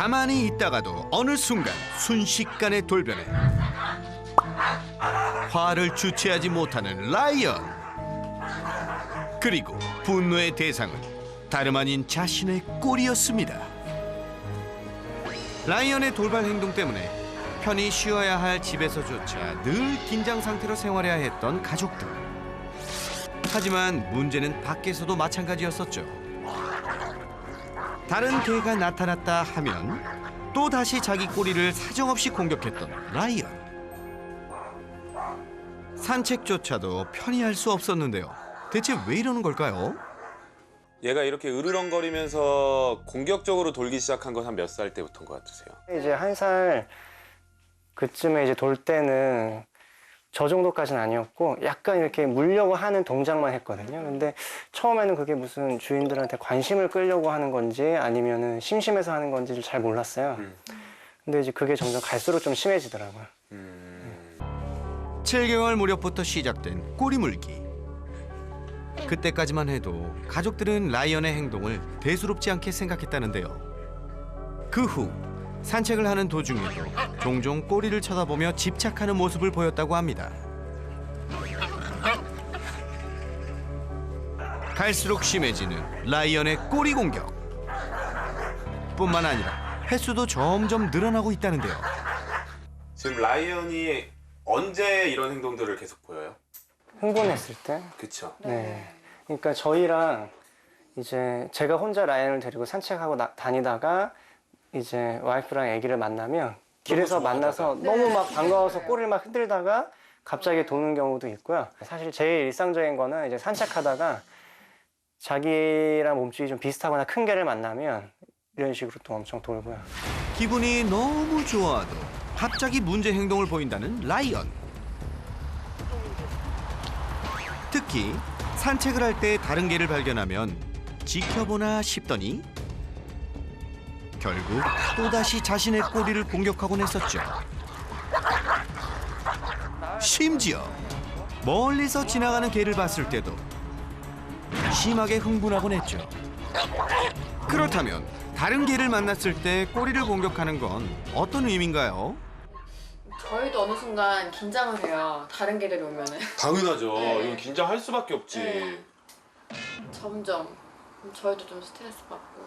가만히 있다가도 어느 순간 순식간에 돌변해 화를 주체하지 못하는 라이언. 그리고 분노의 대상은 다름 아닌 자신의 꼴이었습니다. 라이언의 돌발 행동 때문에 편히 쉬어야 할 집에서조차 늘 긴장 상태로 생활해야 했던 가족들. 하지만 문제는 밖에서도 마찬가지였었죠. 다른 개가 나타났다 하면 또 다시 자기 꼬리를 사정없이 공격했던 라이언. 산책조차도 편히 할 수 없었는데요. 대체 왜 이러는 걸까요? 얘가 이렇게 으르렁거리면서 공격적으로 돌기 시작한 건 한 몇 살 때부터인 것 같으세요? 이제 1살 그쯤에 이제 돌 때는 저 정도까지는 아니었고 약간 이렇게 물려고 하는 동작만 했거든요. 근데 처음에는 그게 무슨 주인들한테 관심을 끌려고 하는 건지 아니면은 심심해서 하는 건지를 잘 몰랐어요. 근데 이제 그게 점점 갈수록 좀 심해지더라고요. 7개월 무렵부터 시작된 꼬리 물기. 그때까지만 해도 가족들은 라이언의 행동을 대수롭지 않게 생각했다는데요. 그 후 산책을 하는 도중에도 종종 꼬리를 쳐다보며 집착하는 모습을 보였다고 합니다. 갈수록 심해지는 라이언의 꼬리 공격. 뿐만 아니라 횟수도 점점 늘어나고 있다는데요. 지금 라이언이 언제 이런 행동들을 계속 보여요? 흥분했을 때. 그쵸? 네. 그러니까 저희랑 이제 제가 혼자 라이언을 데리고 산책하고 다니다가 이제 와이프랑 아기를 만나면 길에서 만나서 너무 막 반가워서 꼬리를 막 흔들다가 갑자기 도는 경우도 있고요. 사실 제일 일상적인 거는 이제 산책하다가 자기랑 몸집이 좀 비슷하거나 큰 개를 만나면 이런 식으로 또 엄청 돌고요. 기분이 너무 좋아도 갑자기 문제 행동을 보인다는 라이언. 특히 산책을 할 때 다른 개를 발견하면 지켜보나 싶더니 결국 또다시 자신의 꼬리를 공격하곤 했었죠. 심지어 멀리서 지나가는 개를 봤을 때도 심하게 흥분하곤 했죠. 그렇다면 다른 개를 만났을 때 꼬리를 공격하는 건 어떤 의미인가요? 저희도 어느 순간 긴장을 해요. 다른 개들이 오면은. 당연하죠. 네. 이건 긴장할 수밖에 없지. 네. 점점 저희도 좀 스트레스 받고.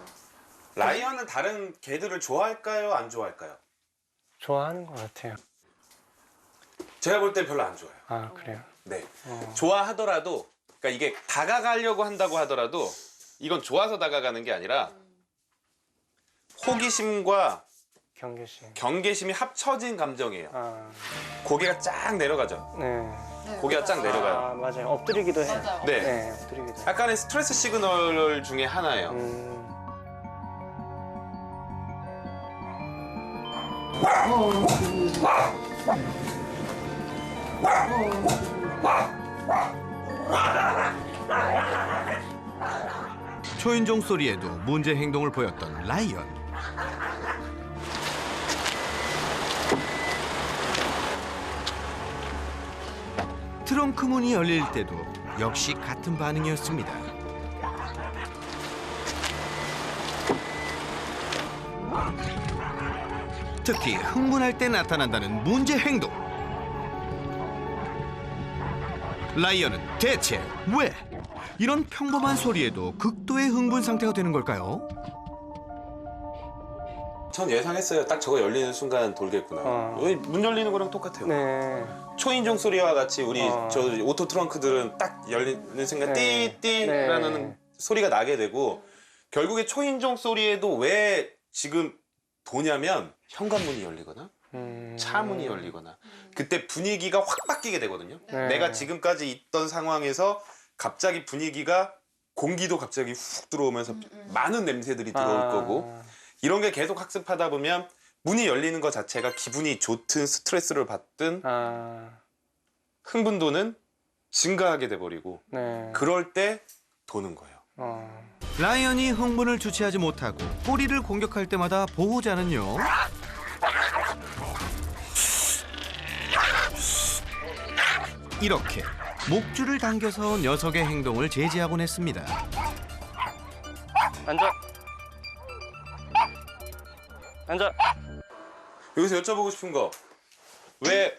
라이언은 다른 개들을 좋아할까요? 안 좋아할까요? 좋아하는 것 같아요. 제가 볼 때 별로 안 좋아해요. 아, 그래요? 네. 좋아하더라도, 그러니까 이게 다가가려고 한다고 하더라도 이건 좋아서 다가가는 게 아니라 호기심과 경계심. 경계심이 합쳐진 감정이에요. 아, 고개가 쫙 내려가죠. 네. 네, 고개가 쫙 맞아요. 내려가요. 아, 맞아요. 엎드리기도 해요. 맞아요. 네. 네, 엎드리기도 해요. 약간의 스트레스 시그널 중에 하나예요. 초인종 소리에도 문제 행동을 보였던 라이언. 트렁크 문이 열릴 때도 역시 같은 반응이었습니다. 특히 흥분할 때 나타난다는 문제 행동. 라이언은 대체 왜 이런 평범한 소리에도 극도의 흥분 상태가 되는 걸까요? 전 예상했어요. 딱 저거 열리는 순간 돌겠구나. 여기 문 열리는 거랑 똑같아요. 네. 초인종 소리와 같이 우리 어. 저 오토 트렁크들은 딱 열리는 순간 네. 띠띠라는 네. 소리가 나게 되고 결국에 초인종 소리에도 왜 지금 도냐면 현관문이 열리거나 차 문이 열리거나 그때 분위기가 확 바뀌게 되거든요. 네. 내가 지금까지 있던 상황에서 갑자기 분위기가 공기도 갑자기 훅 들어오면서 많은 냄새들이 들어올 거고 이런 게 계속 학습하다 보면 문이 열리는 것 자체가 기분이 좋든 스트레스를 받든 흥분도는 증가하게 돼버리고 네. 그럴 때 도는 거예요. 라이언이 흥분을 주체하지 못하고 꼬리를 공격할 때마다 보호자는요. 이렇게 목줄을 당겨서 녀석의 행동을 제지하곤 했습니다. 앉아. 앉아. 여기서 여쭤보고 싶은 거, 왜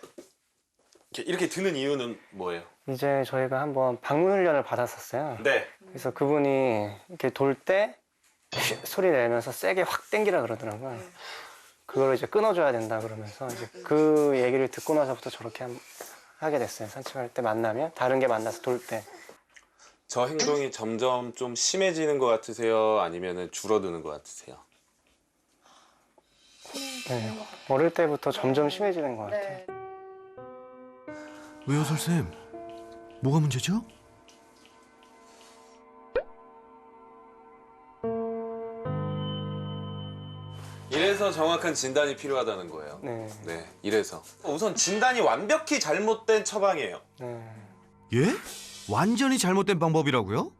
이렇게 드는 이유는 뭐예요? 이제 저희가 한번 방문 훈련을 받았었어요. 네. 그래서 그분이 이렇게 돌 때 소리 내면서 세게 확 당기라 그러더라고요. 그걸 이제 끊어줘야 된다 그러면서 이제 그 얘기를 듣고 나서부터 저렇게 하게 됐어요. 산책할 때 만나면 다른 게 만나서 돌 때. 저 행동이 점점 좀 심해지는 것 같으세요? 아니면 줄어드는 것 같으세요? 네. 어릴 때부터 점점 심해지는 것 같아요. 네. 왜요, 설쌤? 뭐가 문제죠? 이래서 정확한 진단이 필요하다는 거예요. 네. 네, 이래서. 우선 진단이 완벽히 잘못된 처방이에요. 네. 예? 완전히 잘못된 방법이라고요?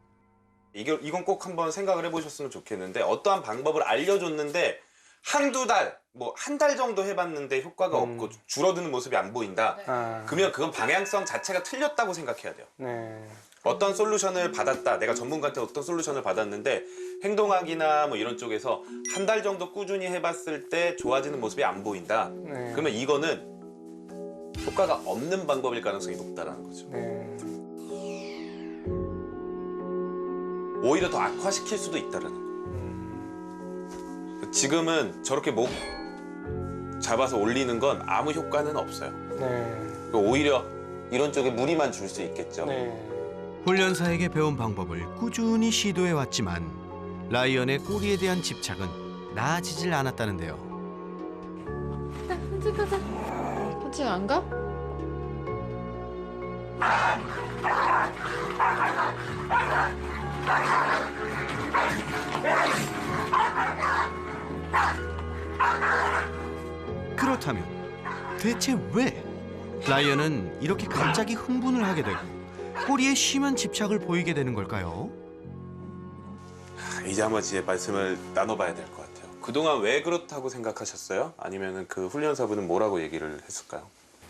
이건 꼭 한번 생각을 해보셨으면 좋겠는데, 어떠한 방법을 알려줬는데 한두 달, 뭐 한 달 정도 해봤는데 효과가 없고 줄어드는 모습이 안 보인다. 아. 그러면 그건 방향성 자체가 틀렸다고 생각해야 돼요. 네. 어떤 솔루션을 받았다, 내가 전문가한테 어떤 솔루션을 받았는데 행동학이나 뭐 이런 쪽에서 한 달 정도 꾸준히 해봤을 때 좋아지는 모습이 안 보인다. 네. 그러면 이거는 효과가 없는 방법일 가능성이 높다라는 거죠. 네. 오히려 더 악화시킬 수도 있다라는 거예요. 지금은 저렇게 목 잡아서 올리는 건 아무 효과는 없어요. 네. 오히려 이런 쪽에 무리만 줄 수 있겠죠. 네. 훈련사에게 배운 방법을 꾸준히 시도해 왔지만 라이언의 꼬리에 대한 집착은 나아지질 않았다는데요. 산책하자. 산책 안 가? 그렇다면 대체 왜 라이언은 이렇게 갑자기 흥분을 하게 되고 꼬리에 심한 집착을 보이게 되는 걸까요? 이제 한번 제 말씀을 나눠봐야 될 것 같아요. 그동안 왜 그렇다고 생각하셨어요? 아니면 그 훈련사분은 뭐라고 얘기를 했을까요?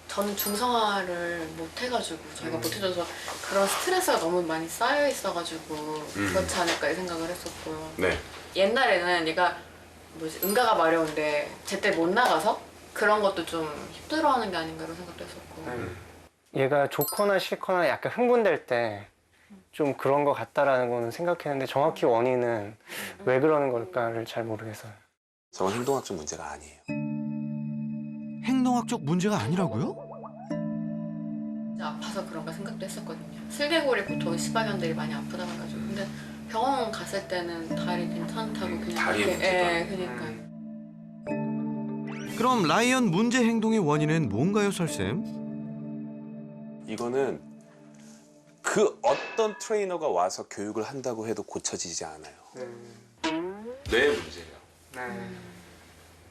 저는 중성화를 못 해가지고 저희가 못 해줘서 그런 스트레스가 너무 많이 쌓여 있어가지고 그렇지 않을까 이 생각을 했었고요. 네. 옛날에는 얘가 뭐지 응가가 마려운데 제때 못 나가서 그런 것도 좀 힘들어하는 게 아닌가 이런 생각도 했었고. 얘가 좋거나 싫거나 약간 흥분될 때 좀 그런 것 같다라는 거는 생각했는데 정확히 원인은 왜 그러는 걸까를 잘 모르겠어요. 저건 행동학적 문제가 아니에요. 행동학적 문제가 아니라고요? 진짜 아파서 그런가 생각도 했었거든요. 슬개골이 보통 시바견들이 많이 아프다고 해가지고 근데 병원 갔을 때는 다리 괜찮다고 그냥 다리에 이렇게, 문제가. 그러니까 그럼 라이언 문제 행동의 원인은 뭔가요, 설쌤? 이거는 그 어떤 트레이너가 와서 교육을 한다고 해도 고쳐지지 않아요. 뇌 문제예요.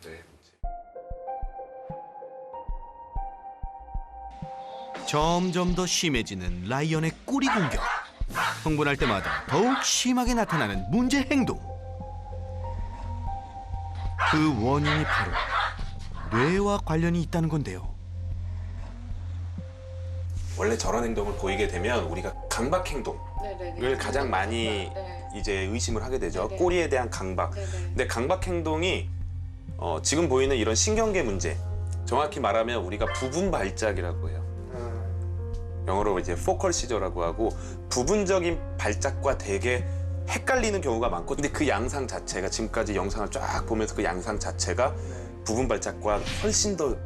뇌 문제. 점점 더 심해지는 라이언의 꼬리 공격. 흥분할 때마다 더욱 심하게 나타나는 문제 행동. 그 원인이 바로 뇌와 관련이 있다는 건데요. 원래 저런 행동을 보이게 되면 우리가 강박 행동을 네네네. 가장 많이 네. 이제 의심을 하게 되죠. 네네. 꼬리에 대한 강박. 네네. 근데 강박 행동이 지금 보이는 이런 신경계 문제, 정확히 말하면 우리가 부분 발작이라고 해요. 영어로 이제 포컬 시저라고 하고 부분적인 발작과 되게 헷갈리는 경우가 많고, 근데 그 양상 자체가 지금까지 영상을 쫙 보면서 그 양상 자체가 부분 발작과 훨씬 더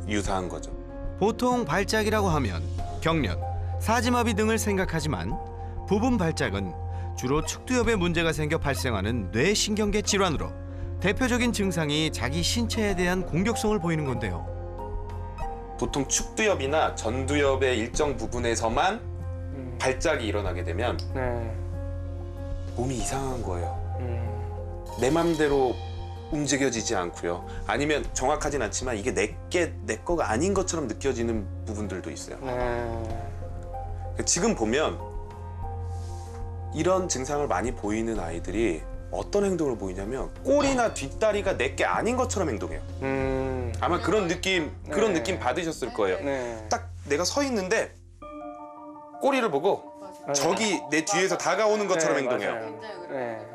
유사한 거죠. 보통 발작이라고 하면 경련, 사지마비 등을 생각하지만 부분 발작은 주로 측두엽에 문제가 생겨 발생하는 뇌신경계 질환으로 대표적인 증상이 자기 신체에 대한 공격성을 보이는 건데요. 보통 축두엽이나 전두엽의 일정 부분에서만 발작이 일어나게 되면 네. 몸이 이상한 거예요. 내 맘대로 움직여지지 않고요. 아니면 정확하진 않지만 이게 내 거가 아닌 것처럼 느껴지는 부분들도 있어요. 지금 보면 이런 증상을 많이 보이는 아이들이 어떤 행동을 보이냐면 꼬리나 뒷다리가 내 게 아닌 것처럼 행동해요. 아마 그런 느낌 받으셨을 거예요. 네. 딱 내가 서 있는데 꼬리를 보고 저기 내 뒤에서 다가오는 것처럼 네, 행동해요. 맞아요. 굉장히 그래요. 네.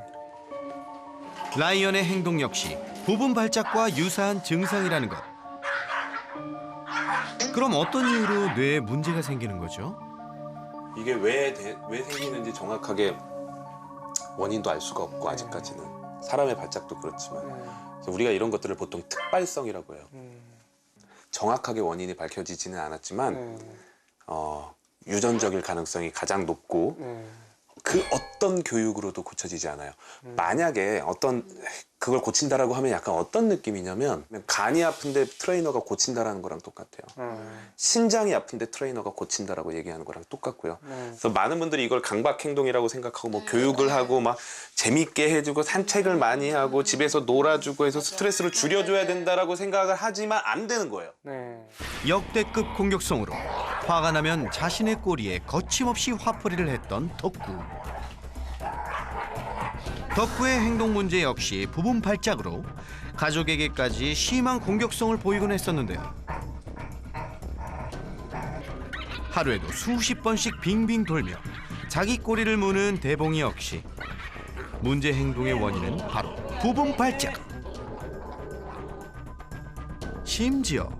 라이언의 행동 역시 부분 발작과 유사한 증상이라는 것. 그럼 어떤 이유로 뇌에 문제가 생기는 거죠? 이게 왜 생기는지 정확하게 원인도 알 수가 없고 아직까지는 사람의 발작도 그렇지만 그래서 우리가 이런 것들을 보통 특발성이라고 해요. 정확하게 원인이 밝혀지지는 않았지만 유전적일 가능성이 가장 높고 그 어떤 교육으로도 고쳐지지 않아요. 만약에 그걸 고친다라고 하면 약간 어떤 느낌이냐면 간이 아픈데 트레이너가 고친다라는 거랑 똑같아요. 신장이 아픈데 트레이너가 고친다라고 얘기하는 거랑 똑같고요. 그래서 많은 분들이 이걸 강박행동이라고 생각하고 뭐 교육을 하고 막 재밌게 해주고 산책을 많이 하고 집에서 놀아주고 해서 스트레스를 줄여줘야 된다라고 생각을 하지만 안 되는 거예요. 역대급 공격성으로 화가 나면 자신의 꼬리에 거침없이 화풀이를 했던 덕구. 덕구의 행동 문제 역시 부분 발작으로 가족에게까지 심한 공격성을 보이곤 했었는데요. 하루에도 수십 번씩 빙빙 돌며 자기 꼬리를 무는 대봉이 역시 문제 행동의 원인은 바로 부분 발작. 심지어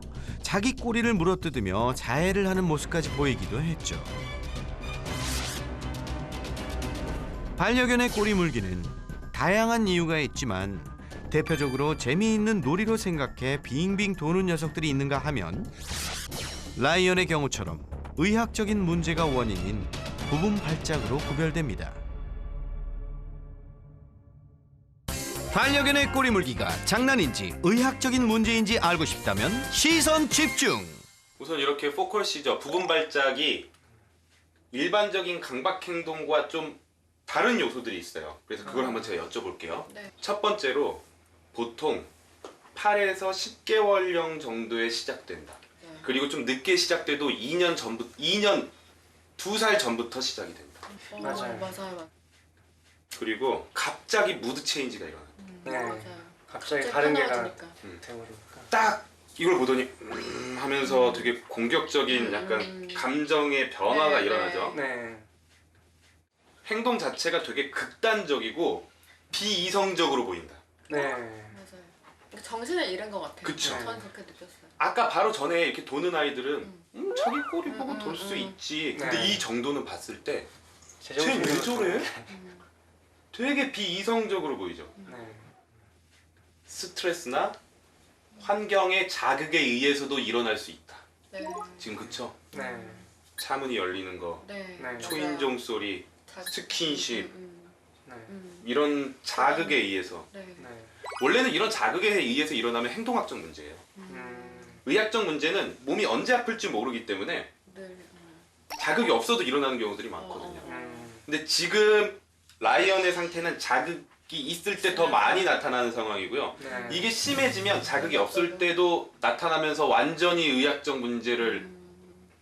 자기 꼬리를 물어뜯으며 자해를 하는 모습까지 보이기도 했죠. 반려견의 꼬리 물기는 다양한 이유가 있지만 대표적으로 재미있는 놀이로 생각해 빙빙 도는 녀석들이 있는가 하면 라이언의 경우처럼 의학적인 문제가 원인인 부분 발작으로 구별됩니다. 반려견의 꼬리 물기가 장난인지 의학적인 문제인지 알고 싶다면 시선 집중! 우선 이렇게 포컬 시저 부분 발작이 일반적인 강박 행동과 좀 다른 요소들이 있어요. 그래서 그걸 한번 제가 여쭤볼게요. 네. 첫 번째로 보통 8에서 10개월령 정도에 시작된다. 네. 그리고 좀 늦게 시작돼도 2년, 2살 전부터 시작이 된다. 맞아요. 그리고 갑자기 무드 체인지가 일어나. 맞아요. 갑자기 다른 개가 편해지니까. 돼버리니까. 딱 이걸 보더니 하면서 되게 공격적인 약간 감정의 변화가 네, 일어나죠. 네. 행동 자체가 되게 극단적이고 비이성적으로 보인다. 네. 맞아요. 그러니까 정신을 잃은 것 같아요. 그쵸. 저는 그렇게 느꼈어요. 아까 바로 전에 이렇게 도는 아이들은 자기 꼬리 보고 돌 수 있지. 근데 네. 이 정도는 봤을 때 제정신이 쟤 왜 저래? 음. 되게 비이성적으로 보이죠. 네. 스트레스나 환경의 자극에 의해서도 일어날 수 있다. 네. 지금 그쵸? 네. 차문이 열리는 거, 네. 네. 초인종 소리, 자극. 스킨십 네. 이런 자극에 의해서 네. 네. 원래는 이런 자극에 의해서 일어나면 행동학적 문제예요. 의학적 문제는 몸이 언제 아플지 모르기 때문에 늘. 자극이 없어도 일어나는 경우들이 많거든요. 음. 근데 지금 라이언의 상태는 자극이 있을 때 더 많이 나타나는 상황이고요. 네. 이게 심해지면 자극이 없을 때도 나타나면서 완전히 의학적 문제를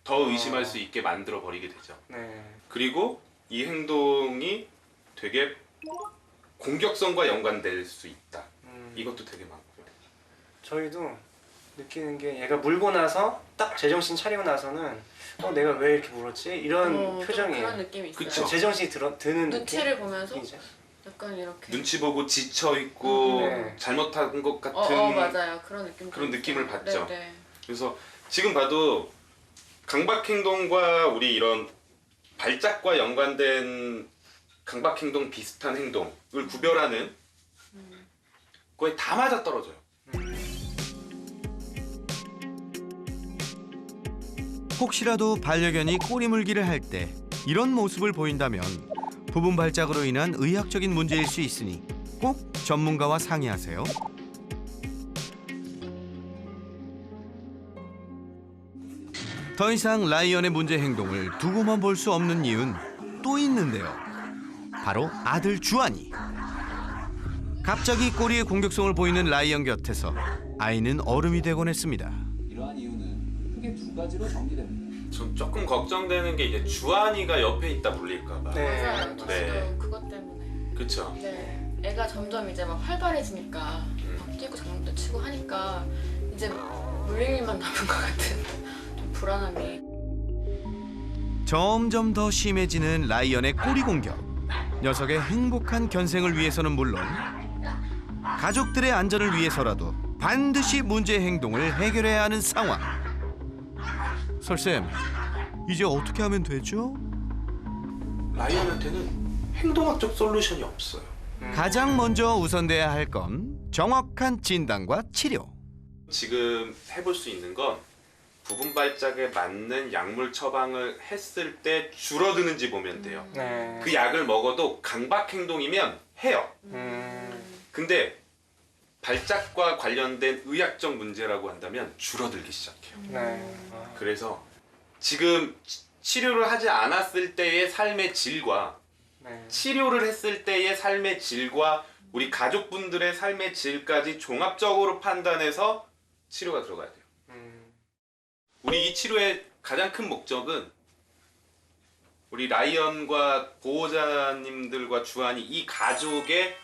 더 의심할 수 있게 만들어 버리게 되죠. 네. 그리고 이 행동이 되게 공격성과 연관될 수 있다. 이것도 되게 많고요. 저희도 느끼는 게 얘가 물고 나서 딱 제정신 차리고 나서는 내가 왜 이렇게 물었지? 이런 표정이에요. 그런 느낌이 있어요. 그쵸. 제정신이 드는 눈치를 보면서 느낌이죠. 약간 이렇게. 눈치 보고 지쳐 있고 네. 잘못한 것 같은 맞아요. 그런 느낌. 그런 느낌을 받죠. 네. 그래서 지금 봐도 강박행동과 우리 이런 발작과 연관된 강박행동 비슷한 행동을 구별하는 거의 다 맞아떨어져요. 혹시라도 반려견이 꼬리 물기를 할 때 이런 모습을 보인다면 부분 발작으로 인한 의학적인 문제일 수 있으니 꼭 전문가와 상의하세요. 더 이상 라이언의 문제 행동을 두고만 볼 수 없는 이유는 또 있는데요. 바로 아들 주한이. 갑자기 꼬리에 공격성을 보이는 라이언 곁에서 아이는 얼음이 되곤 했습니다. 이러한 이유는 크게 두 가지로 정리됩니다. 전 조금 걱정되는 게 이제 주한이가 옆에 있다 물릴까 봐. 네. 맞아요. 저 네. 지금 그것 때문에. 그쵸? 네. 애가 점점 이제 막 활발해지니까 막 뛰고 장난도 치고 하니까 이제 물릴 일만 남은 것 같은 좀 불안함이. 점점 더 심해지는 라이언의 꼬리 공격. 녀석의 행복한 견생을 위해서는 물론 가족들의 안전을 위해서라도 반드시 문제 행동을 해결해야 하는 상황. 설쌤, 이제 어떻게 하면 되죠? 라이언한테는 행동학적 솔루션이 없어요. 가장 먼저 우선돼야 할 건 정확한 진단과 치료. 지금 해볼 수 있는 건 부분 발작에 맞는 약물 처방을 했을 때 줄어드는지 보면 돼요. 네. 그 약을 먹어도 강박 행동이면 해요. 근데 발작과 관련된 의학적 문제라고 한다면 줄어들기 시작해요. 네. 그래서 지금 치료를 하지 않았을 때의 삶의 질과 네. 치료를 했을 때의 삶의 질과 우리 가족분들의 삶의 질까지 종합적으로 판단해서 치료가 들어가야 돼요. 우리 이 치료의 가장 큰 목적은 우리 라이언과 보호자님들과 주한이 이 가족의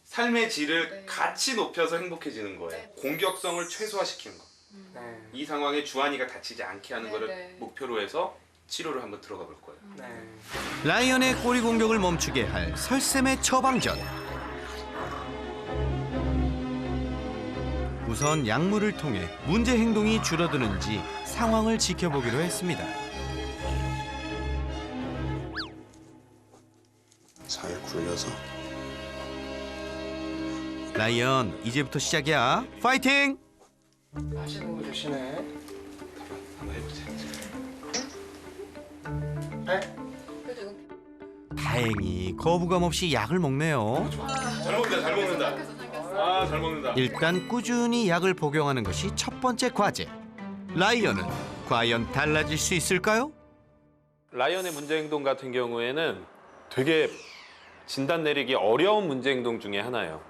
삶의 질을 네. 같이 높여서 행복해지는 거예요. 네. 공격성을 최소화시키는 거. 네. 이 상황에 주한이가 다치지 않게 하는 네, 거를 네. 목표로 해서 치료를 한번 들어가 볼 거예요. 네. 라이언의 꼬리 공격을 멈추게 할 설쌤의 처방전. 우선 약물을 통해 문제 행동이 줄어드는지 상황을 지켜보기로 했습니다. 잘 굴려서 라이언, 이제부터 시작이야. 파이팅! 하시는 거 주시네. 한번 해보세요. 네? 그래도 이거 다행히 거부감 없이 약을 먹네요. 잘 먹는다, 잘 먹는다. 삼켰어. 아, 잘 먹는다. 일단 꾸준히 약을 복용하는 것이 첫 번째 과제. 라이언은 과연 달라질 수 있을까요? 라이언의 문제 행동 같은 경우에는 되게 진단 내리기 어려운 문제 행동 중에 하나예요.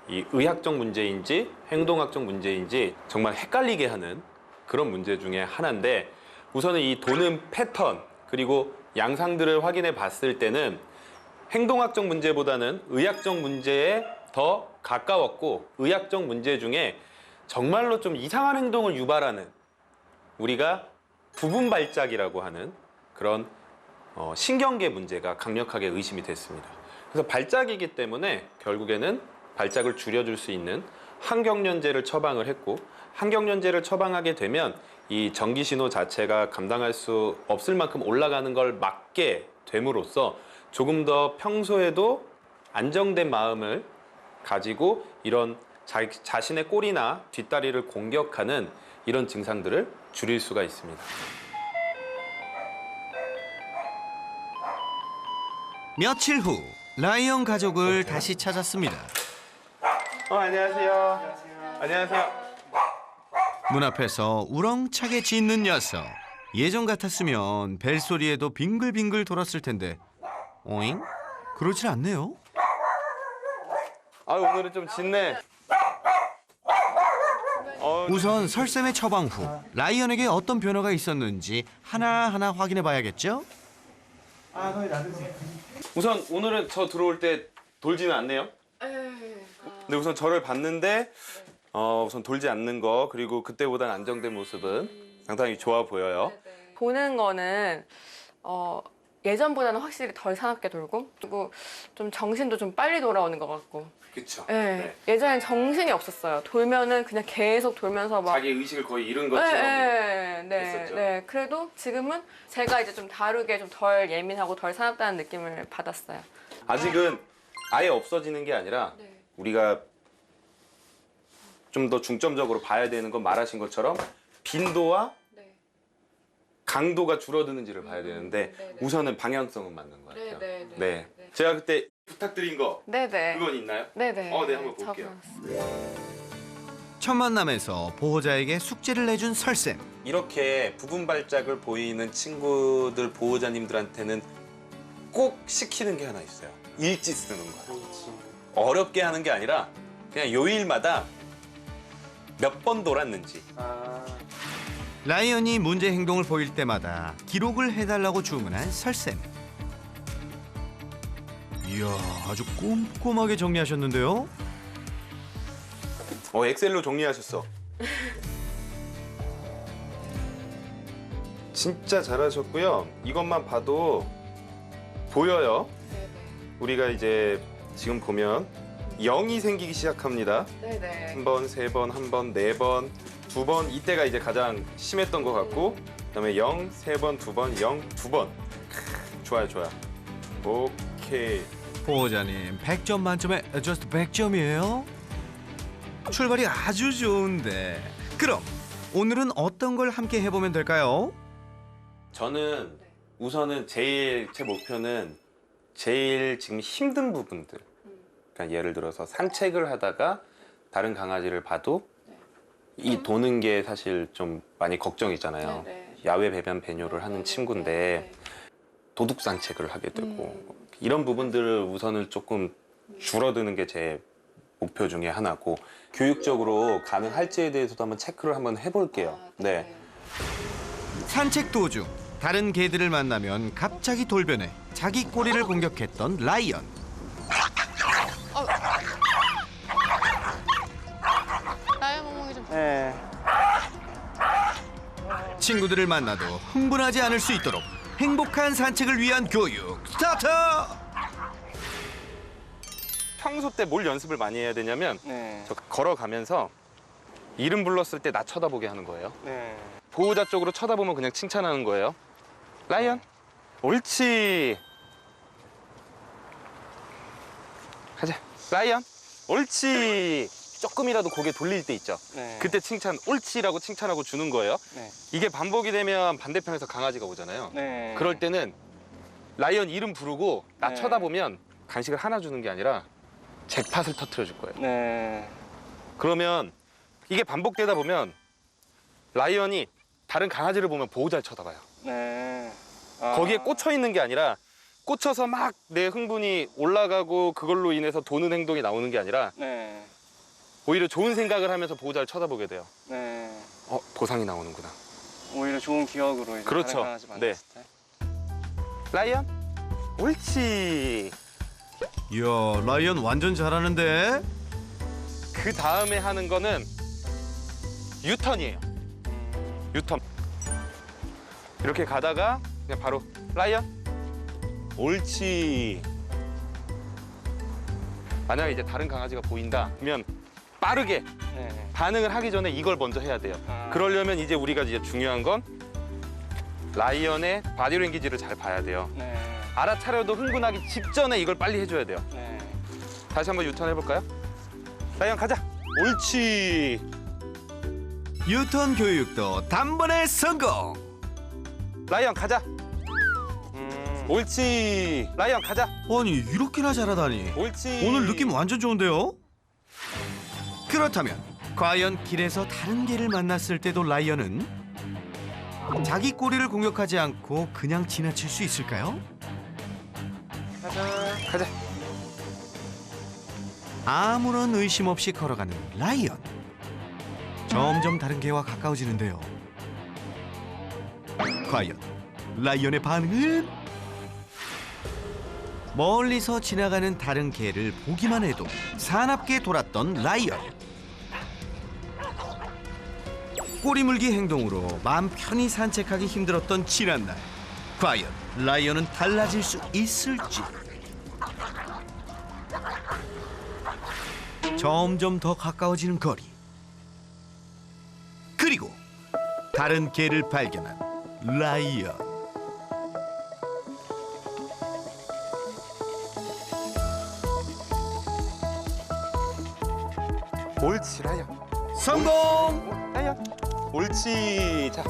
이 의학적 문제인지 행동학적 문제인지 정말 헷갈리게 하는 그런 문제 중에 하나인데, 우선은 이 도는 패턴 그리고 양상들을 확인해 봤을 때는 행동학적 문제보다는 의학적 문제에 더 가까웠고, 의학적 문제 중에 정말로 좀 이상한 행동을 유발하는, 우리가 부분 발작이라고 하는 그런 신경계 문제가 강력하게 의심이 됐습니다. 그래서 발작이기 때문에 결국에는 발작을 줄여줄 수 있는 항경련제를 처방을 했고, 항경련제를 처방하게 되면 이 전기 신호 자체가 감당할 수 없을 만큼 올라가는 걸 막게 됨으로써 조금 더 평소에도 안정된 마음을 가지고 이런 자신의 꼬리나 뒷다리를 공격하는 이런 증상들을 줄일 수가 있습니다. 며칠 후 라이언 가족을 다시 찾았습니다. 안녕하세요. 안녕하세요. 문 앞에서 우렁차게 짖는 녀석. 예전 같았으면 벨소리에도 빙글빙글 돌았을 텐데 오잉? 그러질 않네요. 아, 오늘은 좀 짖네. 우선 설쌤의 처방 후 라이언에게 어떤 변화가 있었는지 하나하나 확인해 봐야겠죠? 아, 거기 놔두세요. 우선 오늘은 저 들어올 때 돌지는 않네요. 근데 우선 저를 봤는데 우선 돌지 않는 거, 그리고 그때보다는 안정된 모습은 상당히 좋아 보여요. 보는 거는 예전보다는 확실히 덜 사납게 돌고, 그리고 좀 정신도 좀 빨리 돌아오는 것 같고. 그렇죠. 네. 예전엔 정신이 없었어요. 돌면은 그냥 계속 돌면서 막. 자기 의식을 거의 잃은 것처럼. 했었죠. 네. 그래도 지금은 제가 이제 좀 다르게 좀 덜 예민하고 덜 사납다는 느낌을 받았어요. 아직은 아예 없어지는 게 아니라 네. 우리가 좀 더 중점적으로 봐야 되는 건 말하신 것처럼 빈도와 네. 강도가 줄어드는지를 봐야 되는데 네네. 우선은 방향성은 맞는 것 같아요. 네네. 네. 제가 그때 부탁드린 거 네네. 그건 있나요? 네네. 네, 한번 볼게요. 첫 만남에서 보호자에게 숙제를 내준 설쌤. 이렇게 부분 발작을 보이는 친구들, 보호자님들한테는 꼭 시키는 게 하나 있어요. 일지 쓰는 거예요. 어렵게 하는 게 아니라 그냥 요일마다 몇 번 돌았는지. 아, 라이언이 문제 행동을 보일 때마다 기록을 해달라고 주문한 설쌤. 이야, 아주 꼼꼼하게 정리하셨는데요. 엑셀로 정리하셨어. 진짜 잘하셨고요. 이것만 봐도 보여요. 네네. 우리가 이제 지금 보면 0이 생기기 시작합니다. 네네. 한 번, 세 번, 한 번, 네 번, 두 번. 이때가 이제 가장 심했던 것 같고, 그다음에 0, 세 번, 두 번, 0, 두 번. 좋아요, 좋아요. 오케이. 보호자님 100점 만점에 just 100점이에요? 출발이 아주 좋은데 그럼 오늘은 어떤 걸 함께 해보면 될까요? 저는 우선은 제일 제 목표는 제일 지금 힘든 부분들. 그러니까 예를 들어서 산책을 하다가 다른 강아지를 봐도 이 도는 게 사실 좀 많이 걱정이잖아요. 네네. 야외 배변 배뇨를 하는 친구인데 도둑 산책을 하게 되고 이런 부분들을 우선은 조금 줄어드는 게 제 목표 중에 하나고 교육적으로 가능할지에 대해서도 한번 체크를 한번 해볼게요. 네. 산책 도중 다른 개들을 만나면 갑자기 돌변해 자기 꼬리를 공격했던 라이언. 라이언 멍멍이 좀. 네. 친구들을 만나도 흥분하지 않을 수 있도록 행복한 산책을 위한 교육 스타트! 평소 때 뭘 연습을 많이 해야 되냐면 네. 저 걸어가면서 이름 불렀을 때 나 쳐다보게 하는 거예요. 네. 보호자 쪽으로 쳐다보면 그냥 칭찬하는 거예요. 라이언, 옳지. 가자. 라이언, 옳지. 조금이라도 고개 돌릴 때 있죠. 네. 그때 칭찬, 옳지라고 칭찬하고 주는 거예요. 네. 이게 반복이 되면 반대편에서 강아지가 오잖아요. 네. 그럴 때는 라이언 이름 부르고 나 네. 쳐다보면 간식을 하나 주는 게 아니라 잭팟을 터트려 줄 거예요. 네. 그러면 이게 반복되다 보면 라이언이 다른 강아지를 보면 보호자를 쳐다봐요. 네. 거기에 꽂혀 있는 게 아니라 꽂혀서 막 내 흥분이 올라가고 그걸로 인해서 도는 행동이 나오는 게 아니라 네. 오히려 좋은 생각을 하면서 보호자를 쳐다보게 돼요. 네. 보상이 나오는구나. 오히려 좋은 기억으로 이제 그렇죠. 다른 강아지 만났을 네. 때. 라이언, 옳지. 이야 라이언 완전 잘하는데? 그 다음에 하는 거는 유턴이에요. 유턴. 이렇게 가다가 그냥 바로 라이언, 옳지. 만약에 이제 다른 강아지가 보인다 그러면 빠르게 네. 반응을 하기 전에 이걸 먼저 해야 돼요. 아. 그러려면 이제 우리가 이제 중요한 건 라이언의 바디랭귀지를 잘 봐야 돼요. 네. 알아차려도 흥분하기 직전에 이걸 빨리 해줘야 돼요. 네. 다시 한번 유턴 해볼까요? 라이언 가자. 옳지. 유턴 교육도 단번에 성공! 라이언 가자. 옳지. 라이언 가자. 아니 이렇게나 잘하다니 옳지. 오늘 느낌 완전 좋은데요? 그렇다면 과연 길에서 다른 개를 만났을 때도 라이언은 자기 꼬리를 공격하지 않고 그냥 지나칠 수 있을까요? 가자. 아무런 의심 없이 걸어가는 라이언. 점점 다른 개와 가까워지는데요. 과연 라이언의 반응은? 멀리서 지나가는 다른 개를 보기만 해도 사납게 돌았던 라이언. 꼬리 물기 행동으로 마음 편히 산책하기 힘들었던 지난날. 과연 라이언은 달라질 수 있을지. 점점 더 가까워지는 거리. 그리고 다른 개를 발견한 라이언. 옳지 라이언. 성공! 라이언. 옳지. 자,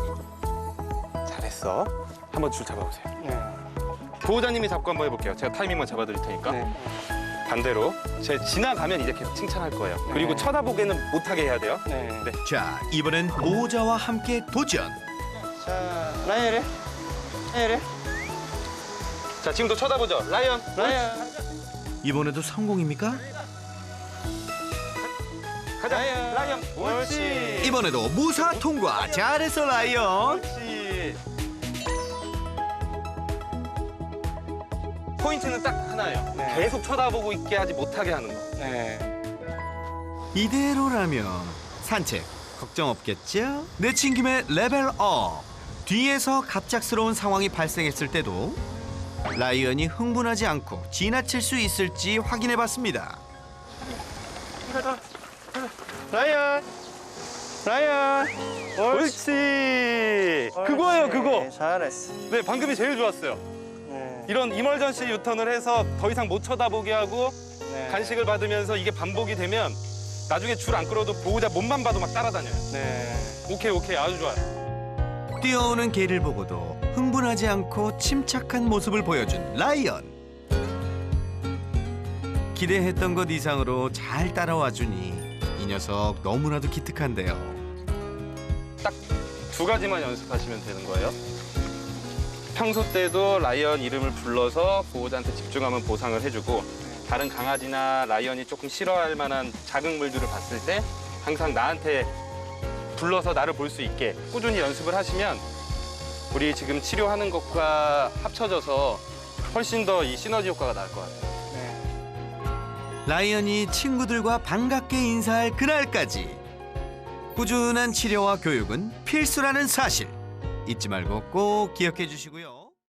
잘했어. 한번 줄 잡아보세요. 네. 보호자님이 잡고 한번 해볼게요. 제가 타이밍만 잡아드릴 테니까. 네. 반대로 제가 지나가면 이제 계속 칭찬할 거예요. 그리고 쳐다보게는 못하게 해야 돼요. 네. 네. 자, 이번엔 보호자와 함께 도전. 자, 라이언. 라이언. 자, 지금도 쳐다보죠. 라이언. 라이언. 이번에도 성공입니까? 가자. 라이언. 옳지. 이번에도 무사 통과. 잘했어, 라이언. 옳지. 포인트는 딱 하나예요. 네. 계속 쳐다보고 있게 하지 못하게 하는 거. 네. 이대로라면 산책 걱정 없겠죠? 내친 김에 레벨업. 뒤에서 갑작스러운 상황이 발생했을 때도 라이언이 흥분하지 않고 지나칠 수 있을지 확인해봤습니다. 라이언. 라이언. 옳지. 그거예요, 그거. 잘했어. 네, 방금이 제일 좋았어요. 네. 이런 이멀전시 유턴을 해서 더 이상 못 쳐다보게 하고 네. 간식을 받으면서 이게 반복이 되면 나중에 줄 안 끌어도 보호자 몸만 봐도 막 따라다녀요. 네. 오케이, 오케이. 아주 좋아요. 뛰어오는 개를 보고도 흥분하지 않고 침착한 모습을 보여준 라이언. 기대했던 것 이상으로 잘 따라와 주니 이 녀석 너무나도 기특한데요. 딱 2가지만 연습하시면 되는 거예요. 평소 때도 라이언 이름을 불러서 보호자한테 집중하면 보상을 해주고 다른 강아지나 라이언이 조금 싫어할 만한 자극물들을 봤을 때 항상 나한테 불러서 나를 볼 수 있게 꾸준히 연습을 하시면 우리 지금 치료하는 것과 합쳐져서 훨씬 더 이 시너지 효과가 날 것 같아요. 라이언이 친구들과 반갑게 인사할 그날까지 꾸준한 치료와 교육은 필수라는 사실 잊지 말고 꼭 기억해 주시고요.